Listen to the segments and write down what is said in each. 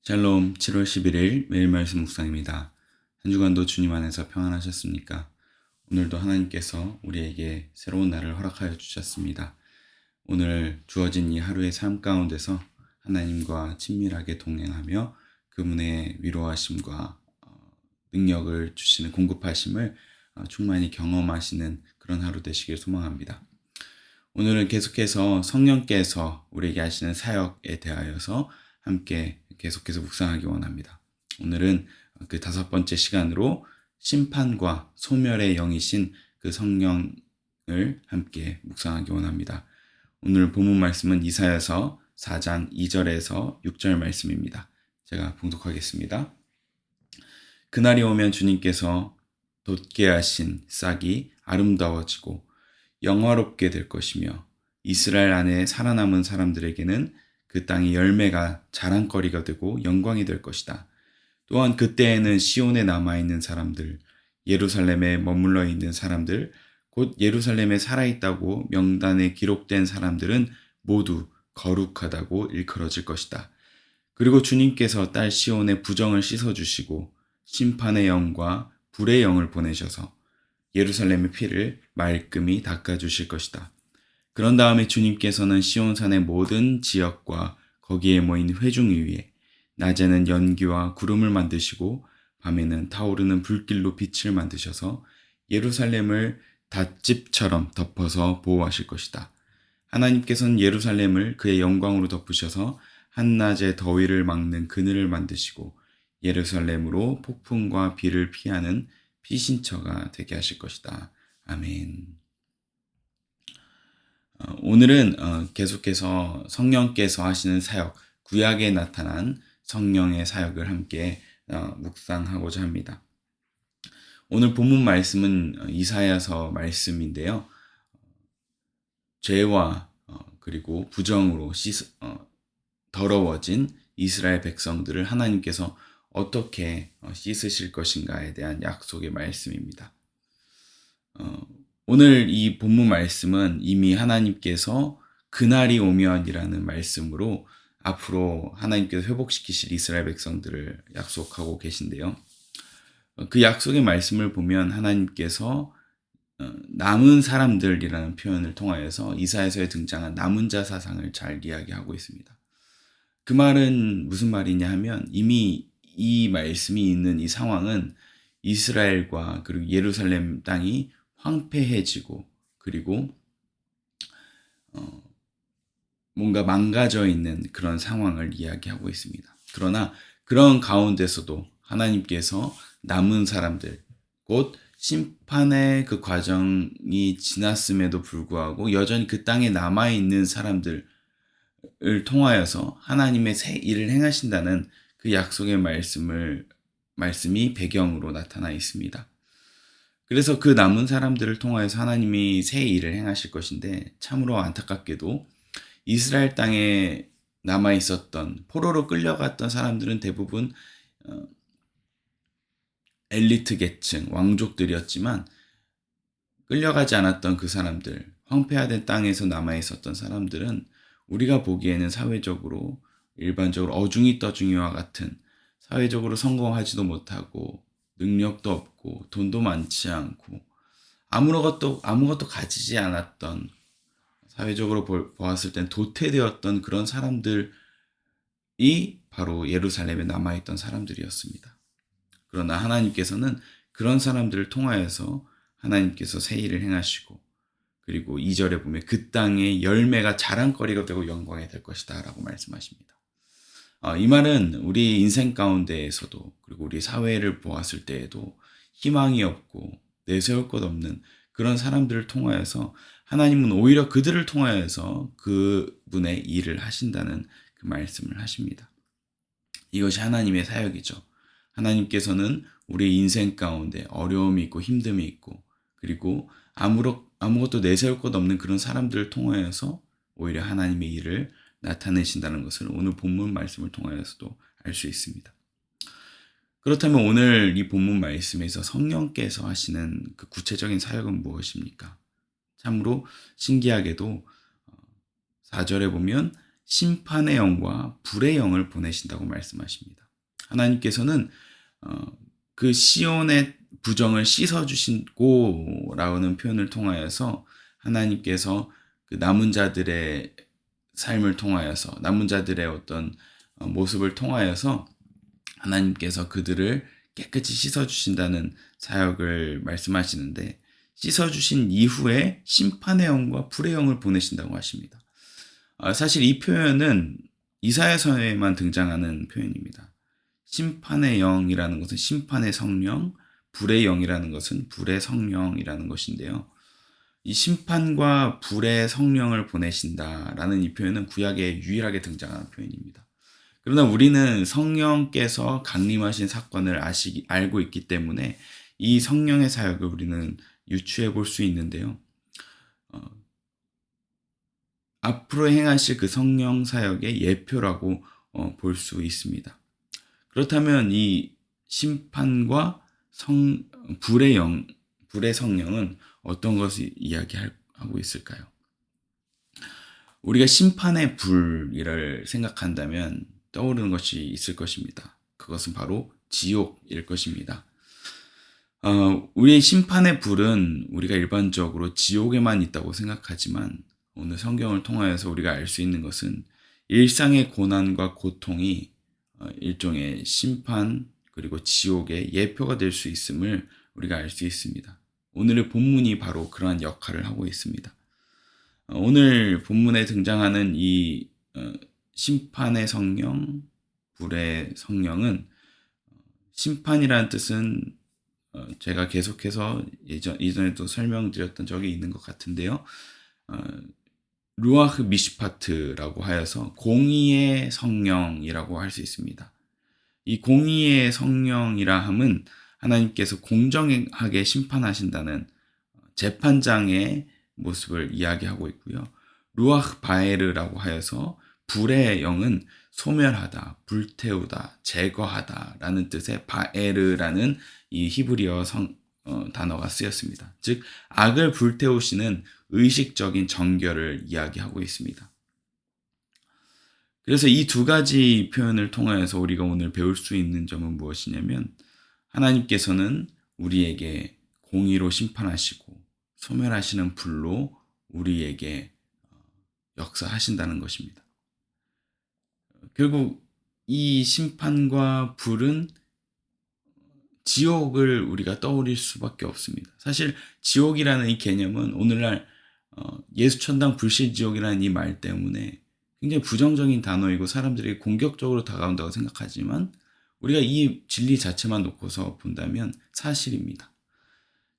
샬롬 7월 11일 매일 말씀 묵상입니다. 한 주간도 주님 안에서 평안하셨습니까? 오늘도 하나님께서 우리에게 새로운 날을 허락하여 주셨습니다. 오늘 주어진 이 하루의 삶 가운데서 하나님과 친밀하게 동행하며 그분의 위로하심과 능력을 주시는 공급하심을 충만히 경험하시는 그런 하루 되시길 소망합니다. 오늘은 계속해서 성령께서 우리에게 하시는 사역에 대하여서 함께 계속해서 묵상하기 원합니다. 오늘은 그 5번째 시간으로 심판과 소멸의 영이신 그 성령을 함께 묵상하기 원합니다. 오늘 본문 말씀은 이사야서 4장 2절에서 6절 말씀입니다. 제가 봉독하겠습니다. 그날이 오면 주님께서 돋게 하신 싹이 아름다워지고 영화롭게 될 것이며 이스라엘 안에 살아남은 사람들에게는 그 땅의 열매가 자랑거리가 되고 영광이 될 것이다. 또한 그때에는 시온에 남아있는 사람들, 예루살렘에 머물러 있는 사람들, 곧 예루살렘에 살아있다고 명단에 기록된 사람들은 모두 거룩하다고 일컬어질 것이다. 그리고 주님께서 딸 시온의 부정을 씻어주시고 심판의 영과 불의 영을 보내셔서 예루살렘의 피를 말끔히 닦아주실 것이다. 그런 다음에 주님께서는 시온산의 모든 지역과 거기에 모인 회중 위에 낮에는 연기와 구름을 만드시고 밤에는 타오르는 불길로 빛을 만드셔서 예루살렘을 닷집처럼 덮어서 보호하실 것이다. 하나님께서는 예루살렘을 그의 영광으로 덮으셔서 한낮의 더위를 막는 그늘을 만드시고 예루살렘으로 폭풍과 비를 피하는 피신처가 되게 하실 것이다. 아멘. 오늘은 계속해서 성령께서 하시는 사역, 구약에 나타난 성령의 사역을 함께 묵상하고자 합니다. 오늘 본문 말씀은 이사야서 말씀인데요. 죄와 그리고 부정으로 더러워진 이스라엘 백성들을 하나님께서 어떻게 씻으실 것인가에 대한 약속의 말씀입니다. 오늘 이 본문 말씀은 이미 하나님께서 그날이 오면이라는 말씀으로 앞으로 하나님께서 회복시키실 이스라엘 백성들을 약속하고 계신데요. 그 약속의 말씀을 보면 하나님께서 남은 사람들이라는 표현을 통하여서 이사야서에 등장한 남은 자 사상을 잘 이야기하고 있습니다. 그 말은 무슨 말이냐 하면 이미 이 말씀이 있는 이 상황은 이스라엘과 그리고 예루살렘 땅이 황폐해지고 그리고 뭔가 망가져 있는 그런 상황을 이야기하고 있습니다. 그러나 그런 가운데서도 하나님께서 남은 사람들, 곧 심판의 그 과정이 지났음에도 불구하고 여전히 그 땅에 남아있는 사람들을 통하여서 하나님의 새 일을 행하신다는 그 약속의 말씀이 배경으로 나타나 있습니다. 그래서 그 남은 사람들을 통하여서 하나님이 새 일을 행하실 것인데 참으로 안타깝게도 이스라엘 땅에 남아 있었던 포로로 끌려갔던 사람들은 대부분 엘리트 계층, 왕족들이었지만 끌려가지 않았던 그 사람들, 황폐화된 땅에서 남아 있었던 사람들은 우리가 보기에는 사회적으로 일반적으로 어중이 떠중이와 같은 사회적으로 성공하지도 못하고 능력도 없고 돈도 많지 않고 아무것도 가지지 않았던 사회적으로 보았을 땐 도태되었던 그런 사람들이 바로 예루살렘에 남아있던 사람들이었습니다. 그러나 하나님께서는 그런 사람들을 통하여서 하나님께서 새 일을 행하시고 그리고 2절에 보면 그 땅의 열매가 자랑거리가 되고 영광이 될 것이다 라고 말씀하십니다. 이 말은 우리 인생 가운데에서도 그리고 우리 사회를 보았을 때에도 희망이 없고 내세울 것 없는 그런 사람들을 통하여서 하나님은 오히려 그들을 통하여서 그분의 일을 하신다는 그 말씀을 하십니다. 이것이 하나님의 사역이죠. 하나님께서는 우리 인생 가운데 어려움이 있고 힘듦이 있고 그리고 아무것도 내세울 것 없는 그런 사람들을 통하여서 오히려 하나님의 일을 나타내신다는 것을 오늘 본문 말씀을 통하여서도 알 수 있습니다. 그렇다면 오늘 이 본문 말씀에서 성령께서 하시는 그 구체적인 사역은 무엇입니까? 참으로 신기하게도 4절에 보면 심판의 영과 불의 영을 보내신다고 말씀하십니다. 하나님께서는 그 시온의 부정을 씻어주신고라는 표현을 통하여서 하나님께서 그 남은 자들의 삶을 통하여서 남은 자들의 어떤 모습을 통하여서 하나님께서 그들을 깨끗이 씻어주신다는 사역을 말씀하시는데 씻어주신 이후에 심판의 영과 불의 영을 보내신다고 하십니다. 사실 이 표현은 이사야서에만 등장하는 표현입니다. 심판의 영이라는 것은 심판의 성령, 불의 영이라는 것은 불의 성령이라는 것인데요. 이 심판과 불의 성령을 보내신다라는 이 표현은 구약에 유일하게 등장하는 표현입니다. 그러나 우리는 성령께서 강림하신 사건을 알고 있기 때문에 이 성령의 사역을 우리는 유추해 볼 수 있는데요. 앞으로 행하실 그 성령 사역의 예표라고 볼 수 있습니다. 그렇다면 이 심판과 불의 성령은 어떤 것을 이야기하고 있을까요? 우리가 심판의 불을 생각한다면 떠오르는 것이 있을 것입니다. 그것은 바로 지옥일 것입니다. 우리의 심판의 불은 우리가 일반적으로 지옥에만 있다고 생각하지만 오늘 성경을 통하여서 우리가 알 수 있는 것은 일상의 고난과 고통이 일종의 심판 그리고 지옥의 예표가 될 수 있음을 우리가 알 수 있습니다. 오늘의 본문이 바로 그러한 역할을 하고 있습니다. 오늘 본문에 등장하는 이 심판의 성령, 불의 성령은 심판이라는 뜻은 제가 계속해서 이전에도 설명드렸던 적이 있는 것 같은데요. 루아흐 미시파트라고 하여서 공의의 성령이라고 할 수 있습니다. 이 공의의 성령이라 함은 하나님께서 공정하게 심판하신다는 재판장의 모습을 이야기하고 있고요. 루아흐 바에르라고 하여서 불의 영은 소멸하다, 불태우다, 제거하다 라는 뜻의 바에르라는 이 히브리어 단어가 쓰였습니다. 즉 악을 불태우시는 의식적인 정결을 이야기하고 있습니다. 그래서 이 두 가지 표현을 통하여서 우리가 오늘 배울 수 있는 점은 무엇이냐면 하나님께서는 우리에게 공의로 심판하시고 소멸하시는 불로 우리에게 역사하신다는 것입니다. 결국 이 심판과 불은 지옥을 우리가 떠올릴 수밖에 없습니다. 사실 지옥이라는 이 개념은 오늘날 예수천당 불신지옥이라는 이 말 때문에 굉장히 부정적인 단어이고 사람들이 공격적으로 다가온다고 생각하지만 우리가 이 진리 자체만 놓고서 본다면 사실입니다.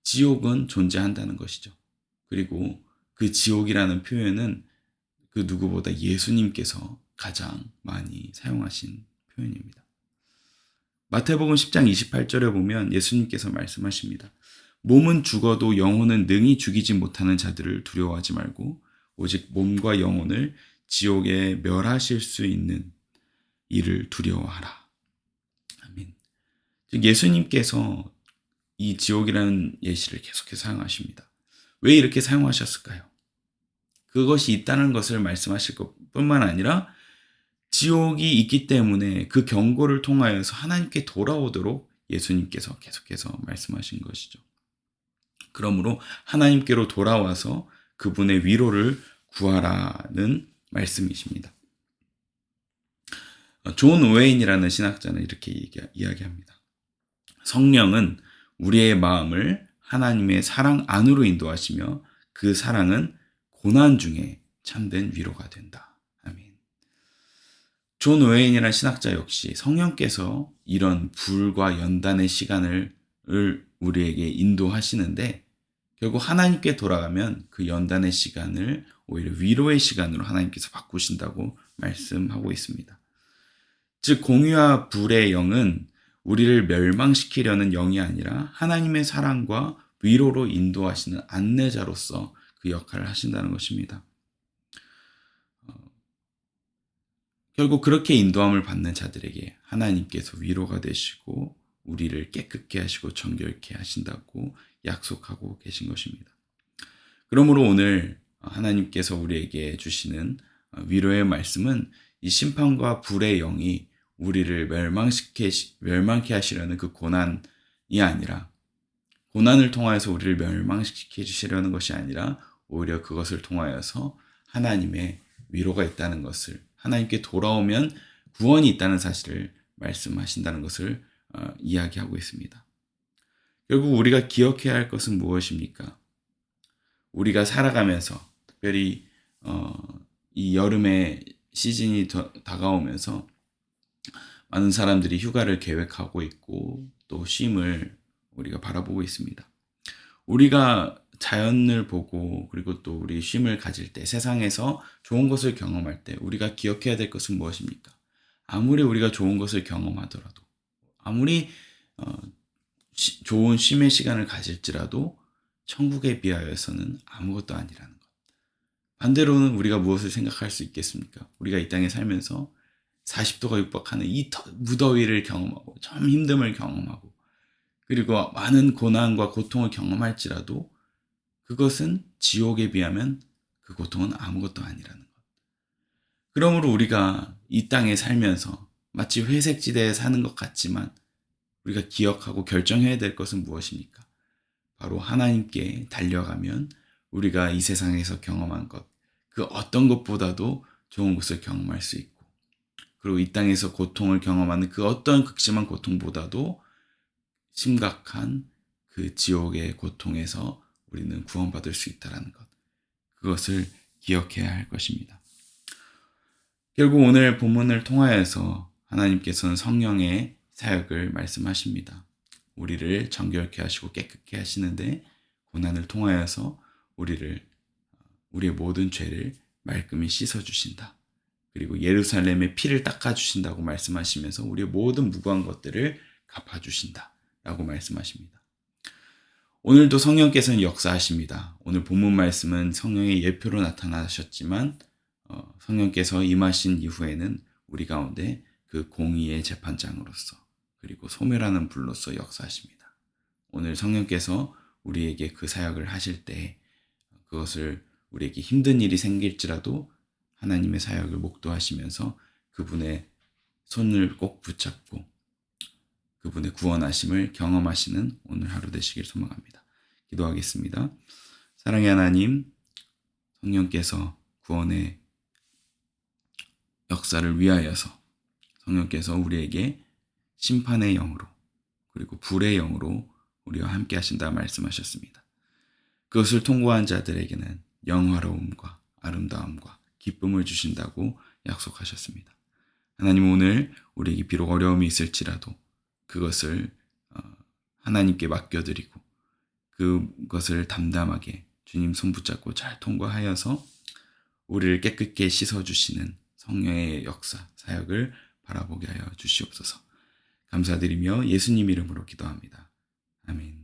지옥은 존재한다는 것이죠. 그리고 그 지옥이라는 표현은 그 누구보다 예수님께서 가장 많이 사용하신 표현입니다. 마태복음 10장 28절에 보면 예수님께서 말씀하십니다. 몸은 죽어도 영혼은 능히 죽이지 못하는 자들을 두려워하지 말고 오직 몸과 영혼을 지옥에 멸하실 수 있는 이를 두려워하라. 아멘. 즉 예수님께서 이 지옥이라는 예시를 계속해서 사용하십니다. 왜 이렇게 사용하셨을까요? 그것이 있다는 것을 말씀하실 것뿐만 아니라 지옥이 있기 때문에 그 경고를 통하여서 하나님께 돌아오도록 예수님께서 계속해서 말씀하신 것이죠. 그러므로 하나님께로 돌아와서 그분의 위로를 구하라는 말씀이십니다. 존 오웨인이라는 신학자는 이렇게 이야기합니다. 성령은 우리의 마음을 하나님의 사랑 안으로 인도하시며 그 사랑은 고난 중에 참된 위로가 된다. 아멘. 존 오웨인이라는 신학자 역시 성령께서 이런 불과 연단의 시간을 우리에게 인도하시는데 결국 하나님께 돌아가면 그 연단의 시간을 오히려 위로의 시간으로 하나님께서 바꾸신다고 말씀하고 있습니다. 즉 공의와 불의 영은 우리를 멸망시키려는 영이 아니라 하나님의 사랑과 위로로 인도하시는 안내자로서 그 역할을 하신다는 것입니다. 결국 그렇게 인도함을 받는 자들에게 하나님께서 위로가 되시고 우리를 깨끗게 하시고 정결케 하신다고 약속하고 계신 것입니다. 그러므로 오늘 하나님께서 우리에게 주시는 위로의 말씀은 이 심판과 불의 영이 우리를 멸망케 하시려는 그 고난이 아니라, 고난을 통하여서 우리를 멸망시켜 주시려는 것이 아니라 오히려 그것을 통하여서 하나님의 위로가 있다는 것을, 하나님께 돌아오면 구원이 있다는 사실을 말씀하신다는 것을 이야기하고 있습니다. 결국 우리가 기억해야 할 것은 무엇입니까? 우리가 살아가면서, 특별히 이 여름의 시즌이 다가오면서 많은 사람들이 휴가를 계획하고 있고 또 쉼을 우리가 바라보고 있습니다. 우리가 자연을 보고 그리고 또 우리 쉼을 가질 때, 세상에서 좋은 것을 경험할 때 우리가 기억해야 될 것은 무엇입니까? 아무리 우리가 좋은 것을 경험하더라도, 아무리 좋은 쉼의 시간을 가질지라도 천국에 비하여서는 아무것도 아니라는 것. 반대로는 우리가 무엇을 생각할 수 있겠습니까? 우리가 이 땅에 살면서 40도가 육박하는 이 무더위를 경험하고 참 힘듦을 경험하고 그리고 많은 고난과 고통을 경험할지라도 그것은 지옥에 비하면 그 고통은 아무것도 아니라는 것. 그러므로 우리가 이 땅에 살면서 마치 회색지대에 사는 것 같지만 우리가 기억하고 결정해야 될 것은 무엇입니까? 바로 하나님께 달려가면 우리가 이 세상에서 경험한 것, 그 어떤 것보다도 좋은 것을 경험할 수 있고, 그리고 이 땅에서 고통을 경험하는 그 어떤 극심한 고통보다도 심각한 그 지옥의 고통에서 우리는 구원받을 수 있다는 것, 그것을 기억해야 할 것입니다. 결국 오늘 본문을 통하여서 하나님께서는 성령의 사역을 말씀하십니다. 우리를 정결케 하시고 깨끗게 하시는데 고난을 통하여서 우리의 모든 죄를 말끔히 씻어주신다. 그리고 예루살렘의 피를 닦아주신다고 말씀하시면서 우리의 모든 무고한 것들을 갚아주신다 라고 말씀하십니다. 오늘도 성령께서는 역사하십니다. 오늘 본문 말씀은 성령의 예표로 나타나셨지만 성령께서 임하신 이후에는 우리 가운데 그 공의의 재판장으로서 그리고 소멸하는 불로서 역사하십니다. 오늘 성령께서 우리에게 그 사역을 하실 때 그것을 우리에게 힘든 일이 생길지라도 하나님의 사역을 목도하시면서 그분의 손을 꼭 붙잡고 그분의 구원하심을 경험하시는 오늘 하루 되시길 소망합니다. 기도하겠습니다. 사랑의 하나님, 성령께서 구원의 역사를 위하여서 성령께서 우리에게 심판의 영으로 그리고 불의 영으로 우리와 함께 하신다 말씀하셨습니다. 그것을 통과한 자들에게는 영화로움과 아름다움과 기쁨을 주신다고 약속하셨습니다. 하나님, 오늘 우리에게 비록 어려움이 있을지라도 그것을 하나님께 맡겨드리고 그것을 담담하게 주님 손 붙잡고 잘 통과하여서 우리를 깨끗게 씻어주시는 성령의 역사, 사역을 바라보게 하여 주시옵소서. 감사드리며 예수님 이름으로 기도합니다. 아멘.